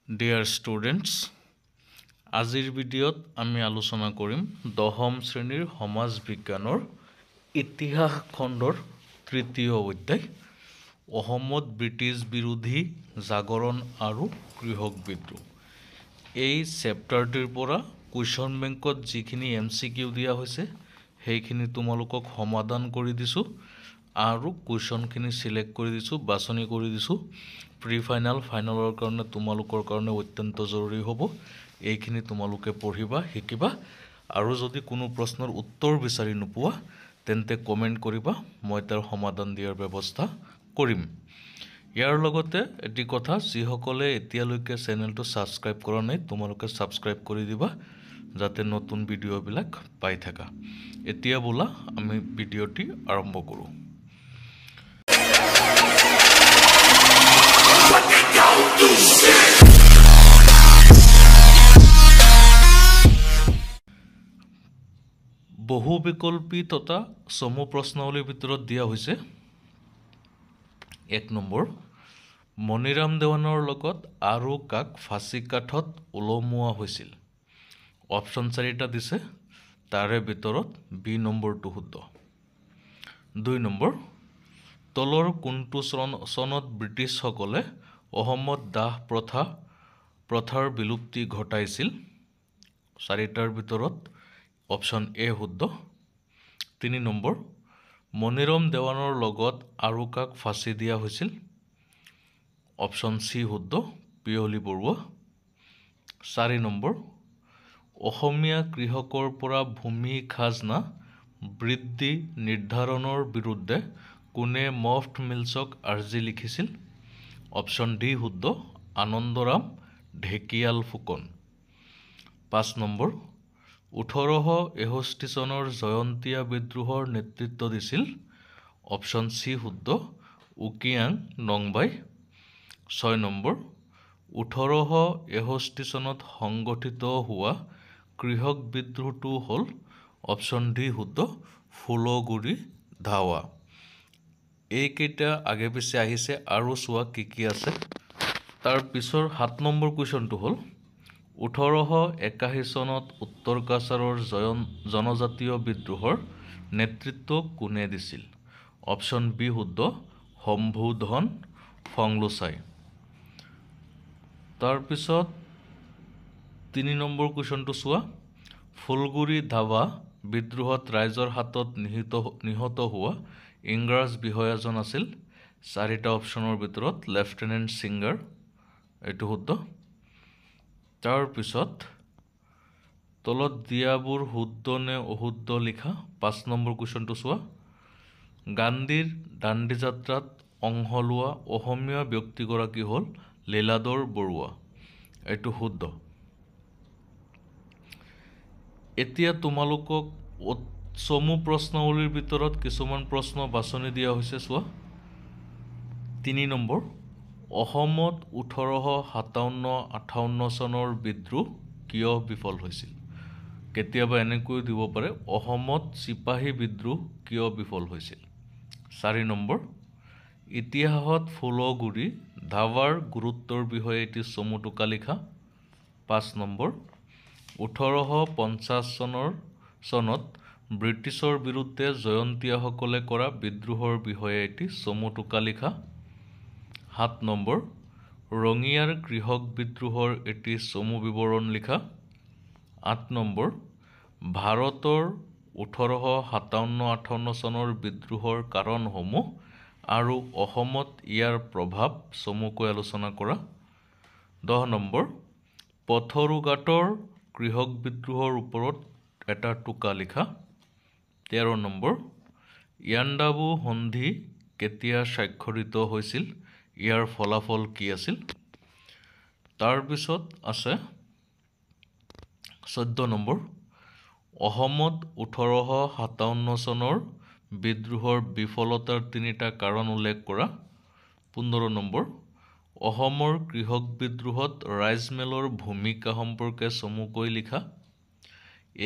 Dear students, আজিৰ ভিডিঅ'ত আমি আলোচনা কৰিম দশম শ্ৰেণীৰ সমাজ বিজ্ঞানৰ ইতিহাস খণ্ডৰ তৃতীয় অধ্যায় অসমত ব্ৰিটিছ বিৰোধী জাগৰণ আৰু কৃষক বিদ্ৰোহ। এই চেপ্টাৰটিৰ পৰা কুৱেশ্যন বেংকত যিখিনি MCQ দিয়া হৈছে সেইখিনি তোমালোকক সমাধান কৰি দিছোঁ আৰু কুৱেশ্যনখিনি সিলেক্ট কৰি দিছোঁ, বাছনি কৰি দিছোঁ। প্ৰি ফাইনেল ফাইনেলৰ কাৰণে তোমালোকৰ কাৰণে অত্যন্ত জৰুৰী হ'ব। এইখিনি তোমালোকে পঢ়িবা, শিকিবা আৰু যদি কোনো প্ৰশ্নৰ উত্তৰ বিচাৰি নোপোৱা তেন্তে কমেণ্ট কৰিবা, মই তাৰ সমাধান দিয়াৰ ব্যৱস্থা কৰিম। ইয়াৰ লগতে এটি কথা, যিসকলে এতিয়ালৈকে চেনেলটো ছাবস্ক্ৰাইব কৰা নাই তোমালোকে ছাবস্ক্ৰাইব কৰি দিবা যাতে নতুন ভিডিঅ'বিলাক পাই থাকা। এতিয়া ব'লা আমি ভিডিঅ'টি আৰম্ভ কৰোঁ। বহু বিকল্পী তথা চমু প্ৰশ্নাৱলীৰ ভিতৰত দিয়া হৈছে 1 নম্বৰ, মণিৰাম দেৱানৰ লগত আৰু কাক ফাঁচী কাঠত ওলমোৱা হৈছিল? অপশ্যন 4টা দিছে, তাৰে ভিতৰত বি নম্বৰটো শুদ্ধ। 2 নম্বৰ, তলৰ কোনটো চনত ব্ৰিটিছসকলে অসমত দাহ প্ৰথাৰ বিলুপ্তি ঘটাইছিল? 4টাৰ ভিতৰত অপশ্যন এ শুদ্ধ। 3 নম্বৰ, মণিৰাম দেৱানৰ লগত আৰু কাক ফাঁচী দিয়া হৈছিল? অপশ্যন চি শুদ্ধ, পিয়লি বৰুৱা। 4 নম্বৰ, অসমীয়া কৃষকৰ পৰা ভূমি খাজনা বৃদ্ধি নিৰ্ধাৰণৰ বিৰুদ্ধে কোনে মফট মিলছক আৰ্জি লিখিছিল? অপশ্যন ডি শুদ্ধ, আনন্দৰাম ঢেকিয়াল ফুকন। 5 নম্বৰ, 1861 চনৰ জয়ন্তীয়া বিদ্ৰোহৰ নেতৃত্ব দিছিল? অপশ্যন চি শুদ্ধ, উকিয়াং নংবাই। 6 নম্বৰ, 1861 চনত সংগঠিত হোৱা কৃষক বিদ্ৰোহটো হ'ল? অপশ্যন ডি শুদ্ধ, ফুলগুৰি ধাৱা। এইকেইটা আগে পিছে আহিছে আৰু চোৱা কি আছে। তাৰ পিছৰ 7 নম্বৰ কুৱেশ্যনটো হ'ল 1881 চনত উত্তৰ কাছাৰৰ জনজাতীয় বিদ্ৰোহৰ নেতৃত্ব কোনে দিছিল? অপশ্যন বি শুদ্ধ, শম্ভুধন ফংলোচাই। তাৰপিছত 3 নম্বৰ কুৱেশ্যনটো চোৱা, ফুলগুৰি ধাৱা বিদ্ৰোহত ৰাইজৰ হাতত নিহত হোৱা ইংৰাজ বিষয়াজন আছিল? 4টা অপশ্যনৰ ভিতৰত লেফটেনেণ্ট ছিংগাৰ, এইটো শুদ্ধ। তাৰপিছত তলত দিয়াবোৰ শুদ্ধ নে অশুদ্ধ লিখা। 5 নম্বৰ কুৱেশ্যনটো চোৱা, গান্ধীৰ দাণ্ডী যাত্ৰাত অংশ লোৱা অসমীয়া ব্যক্তিগৰাকী হ'ল লীলাধৰ বৰুৱা, এইটো শুদ্ধ। এতিয়া তোমালোকক চমু প্ৰশ্নাৱলীৰ ভিতৰত কিছুমান প্ৰশ্ন বাছনি দিয়া হৈছে, চোৱা। 3 নম্বৰ, অসমত 1857-58 চনৰ বিদ্ৰোহ কিয় বিফল হৈছিল? কেতিয়াবা এনেকৈ দিব পাৰে, অসমত চিপাহী বিদ্ৰোহ কিয় বিফল হৈছিল? 4 নম্বৰ, ইতিহাসত ফুলগুৰি ধাৱাৰ গুৰুত্বৰ বিষয়ে এটি চমু টোকা লিখা। 5 নম্বৰ, 1850 চনত ব্ৰিটিছৰ বিৰুদ্ধে জয়ন্তীয়াসকলে কৰা বিদ্ৰোহৰ বিষয়ে এটি চমু টোকা লিখা। 7 নম্বৰ, ৰঙিয়াৰ কৃষক বিদ্ৰোহৰ এটি চমু বিৱৰণ লিখা। 8 নম্বৰ, ভাৰতৰ 1857-58 চনৰ বিদ্ৰোহৰ কাৰণসমূহ আৰু অসমত ইয়াৰ প্ৰভাৱ চমুকৈ আলোচনা কৰা। 10 নম্বৰ, পথৰুঘাটৰ কৃষক বিদ্ৰোহৰ ওপৰত এটা টোকা লিখা। 13 নম্বৰ, ইয়াণ্ডাবু সন্ধি কেতিয়া স্বাক্ষৰিত হৈছিল? ইয়াৰ ফলাফল কি আছিল? তাৰপিছত আছে 14 নম্বৰ, অসমত 1857 চনৰ বিদ্ৰোহৰ বিফলতাৰ 3টা কাৰণ উল্লেখ কৰা। 15 নম্বৰ, অসমৰ কৃষক বিদ্ৰোহত ৰাইজমেলৰ ভূমিকা সম্পৰ্কে চমুকৈ লিখা।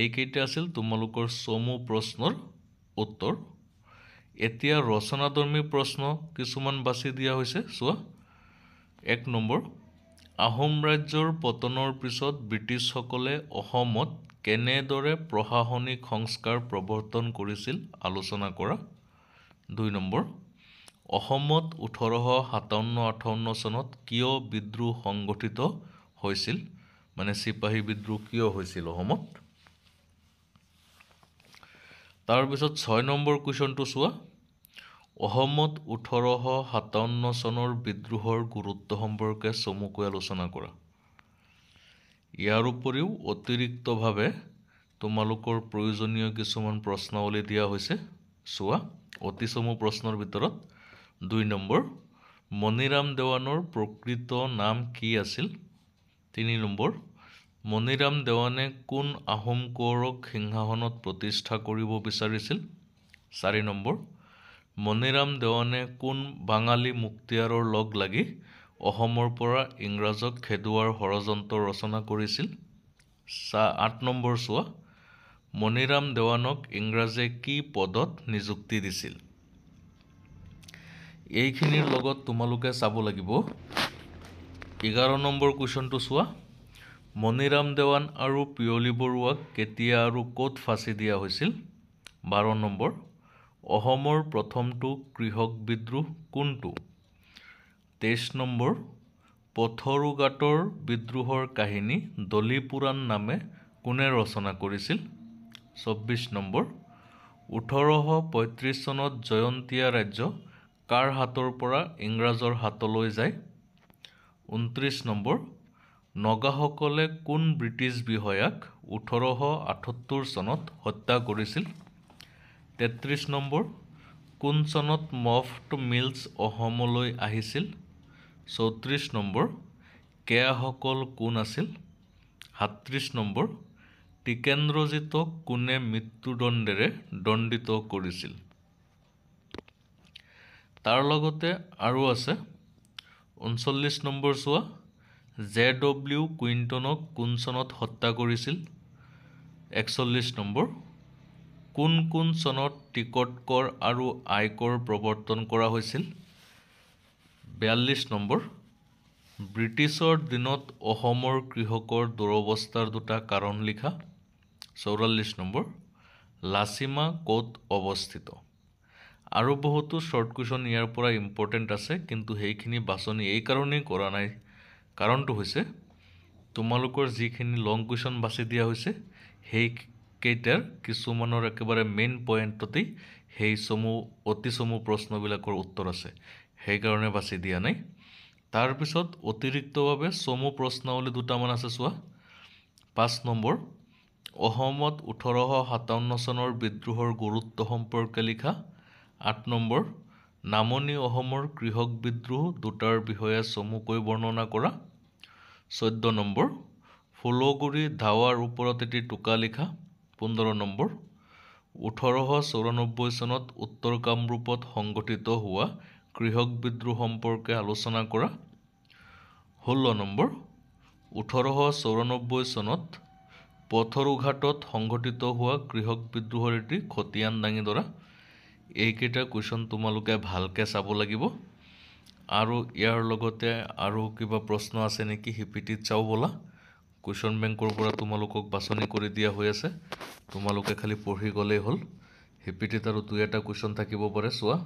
এইকেইটা আছিল তোমালোকৰ চমু প্ৰশ্নৰ উত্তৰ। এতিয়া ৰচনাধৰ্মী প্ৰশ্ন কিছুমান বাছি দিয়া হৈছে, চোৱা। 1 নম্বৰ, আহোম ৰাজ্যৰ পতনৰ পিছত ব্ৰিটিছসকলে অসমত কেনেদৰে প্ৰশাসনিক সংস্কাৰ প্ৰৱৰ্তন কৰিছিল আলোচনা কৰা। 2 নম্বৰ, অসমত 1857-58 চনত কিয় বিদ্ৰোহ সংগঠিত হৈছিল, মানে চিপাহী বিদ্ৰোহ কিয় হৈছিল অসমত। তাৰপিছত 6 নম্বৰ কুৱেশ্যনটো চোৱা, অসমত 1857 চনৰ বিদ্ৰোহৰ গুৰুত্ব সম্পৰ্কে চমুকৈ আলোচনা কৰা। ইয়াৰ উপৰিও অতিৰিক্তভাৱে তোমালোকৰ প্ৰয়োজনীয় কিছুমান প্ৰশ্নাৱলী দিয়া হৈছে, চোৱা। অতি চমু প্ৰশ্নৰ ভিতৰত 2 নম্বৰ, মণিৰাম দেৱানৰ প্ৰকৃত নাম কি আছিল। 3 নম্বৰ, মণিৰাম দেৱানে কোন আহোম কোঁৱৰক সিংহাসনত প্ৰতিষ্ঠা কৰিব বিচাৰিছিল। 4 নম্বৰ, মণিৰাম দেৱানে কোন বাঙালী মুক্তিয়াৰৰ লগ লাগি অসমৰ পৰা ইংৰাজক খেদোৱাৰ ষড়যন্ত্ৰ ৰচনা কৰিছিল। 8 নম্বৰ চোৱা, মণিৰাম দেৱানক ইংৰাজে কি পদত নিযুক্তি দিছিল। এইখিনিৰ লগত তোমালোকে চাব লাগিব 11 নম্বৰ কুৱেশ্যনটো চোৱা, মণিৰাম দেৱান আৰু পিয়লি বৰুৱাক কেতিয়া আৰু ক'ত ফাঁচি দিয়া হৈছিল। 12 নম্বৰ, অসমৰ প্ৰথমটো কৃষক বিদ্ৰোহ কোনটো। 23 নম্বৰ, পথৰুঘাটৰ বিদ্ৰোহৰ কাহিনী দলি পুৰাণ নামে কোনে ৰচনা কৰিছিল। 24 নম্বৰ, 1835 চনত জয়ন্তীয়া ৰাজ্য কাৰ হাতৰ পৰা ইংৰাজৰ হাতলৈ যায়। 29 নম্বৰ, নগাসকলে কোন ব্ৰিটিছ বিষয়াক 1878 চনত হত্যা কৰিছিল। 33 নম্বৰ, কোন চনত মফট মিলছ অসমলৈ আহিছিল। 34 নম্বৰ, কেয়াসকল কোন আছিল। 37 নম্বৰ, টিকেন্দ্ৰজিতক কোনে মৃত্যুদণ্ডেৰে দণ্ডিত কৰিছিল। তাৰ লগতে আৰু আছে 39 নম্বৰ চোৱা, JW কুইণ্টনক কোন চনত হত্যা কৰিছিল। 41 নম্বৰ, কোন কোন চনত টিকট কৰ আৰু আয়কৰ প্ৰৱৰ্তন কৰা হৈছিল। 42 নম্বৰ, ব্ৰিটিছৰ দিনত অসমৰ কৃষকৰ দুৰৱস্থাৰ দুটা কাৰণ লিখা। 44 নম্বৰ, লাচিমা ক'ত অৱস্থিত। আৰু বহুতো শ্বৰ্ট কুৱেশ্যন ইয়াৰ পৰা ইম্পৰ্টেণ্ট আছে, কিন্তু সেইখিনি বাছনি এই কাৰণেই কৰা নাই। কাৰণটো হৈছে তোমালোকৰ যিখিনি লং কুৱেশ্যন বাছি দিয়া হৈছে সেইকেইটাৰ কিছুমানৰ একেবাৰে মেইন পইণ্টতেই সেই অতি চমু প্ৰশ্নবিলাকৰ উত্তৰ আছে, সেইকাৰণে বাছি দিয়া নাই। তাৰপিছত অতিৰিক্তভাৱে চমু প্ৰশ্নাৱলী দুটামান আছে, চোৱা। 5 নম্বৰ, অসমত 1857 চনৰ বিদ্ৰোহৰ গুৰুত্ব সম্পৰ্কে লিখা। 8 নম্বৰ, নামনি অসমৰ কৃষক বিদ্ৰোহ দুটাৰ বিষয়ে চমুকৈ বৰ্ণনা কৰা। 14 নম্বৰ, ফুলগুৰি ধাৱাৰ ওপৰত এটি টোকা লিখা। 15 নম্বৰ, 1894 চনত উত্তৰ কামৰূপত সংঘটিত হোৱা কৃষক বিদ্ৰোহ সম্পৰ্কে আলোচনা কৰা। 16 নম্বৰ, 1894 চনত পথৰুঘাটত সংঘটিত হোৱা কৃষক বিদ্ৰোহৰ এটি খতিয়ান দাঙি ধৰা। এইকেইটা কুৱেশ্যন তোমালোকে ভালকৈ চাব লাগিব। আৰু ইয়াৰ লগতে আৰু কিবা প্ৰশ্ন আছে নেকি হিপিটিত চাওঁ ব'লা। কুৱেশ্যন বেংকৰ পৰা তোমালোকক বাছনি কৰি দিয়া হৈ আছে, তোমালোকে খালি পঢ়ি গ'লেই হ'ল। হিপিটিত আৰু 2-এটা কুৱেশ্যন থাকিব পাৰে, চোৱা।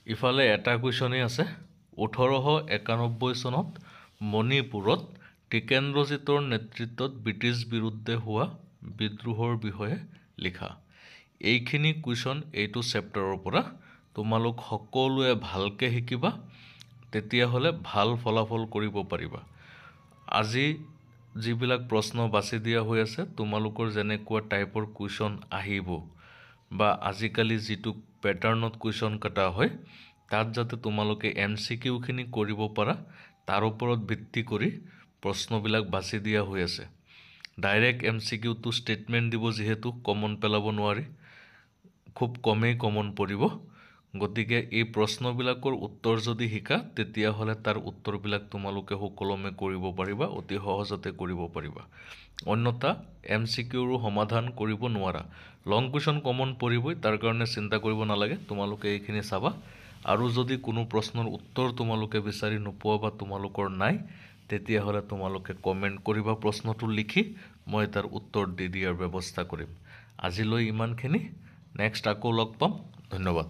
ইফালে এটা কুৱেশ্যনেই আছে, 1891 চনত মণিপুৰত টিকেন্দ্ৰজিতৰ নেতৃত্বত ব্ৰিটিছ বিৰুদ্ধে হোৱা বিদ্ৰোহৰ বিষয়ে লিখা। এইখিনি কুৱেশ্যন এইটো চেপ্টাৰৰ পৰা তোমালোক সকলোৱে ভালকৈ শিকিবা, তেতিয়াহ'লে ভাল ফলাফল কৰিব পাৰিবা। আজি যিবিলাক প্ৰশ্ন বাছি দিয়া হৈ আছে তোমালোকৰ যেনেকুৱা টাইপৰ কুৱেশ্যন আহিব বা আজিকালি যিটো পেটাৰ্ণত কুৱেশ্যন কটা হয় তাত যাতে তোমালোকে MCQখিনি কৰিব পাৰা তাৰ ওপৰত ভিত্তি কৰি প্ৰশ্নবিলাক বাছি দিয়া হৈ আছে। ডাইৰেক্ট MCQটো ষ্টেটমেণ্ট দিব, যিহেতু কমন পেলাব নোৱাৰি, খুব কমেই কমন পৰিব। গতিকে এই প্ৰশ্নবিলাকৰ উত্তৰ যদি শিকা তেতিয়াহ'লে তাৰ উত্তৰবিলাক তোমালোকে সুকলমে কৰিব পাৰিবা, অতি সহজতে কৰিব পাৰিবা। অন্যথা MCQৰো সমাধান কৰিব নোৱাৰা। লং কুৱেশ্যন কমন পৰিবই, তাৰ কাৰণে চিন্তা কৰিব নালাগে। তোমালোকে এইখিনি চাবা আৰু যদি কোনো প্ৰশ্নৰ উত্তৰ তোমালোকে বিচাৰি নোপোৱা বা তোমালোকৰ নাই তেতিয়াহ'লে তোমালোকে কমেণ্ট কৰিবা প্ৰশ্নটো লিখি মই তাৰ উত্তৰ দি দিয়াৰ ব্যৱস্থা কৰিম আজিলৈ ইমানখিনি নেক্সট আকৌ লগ পাম ধন্যবাদ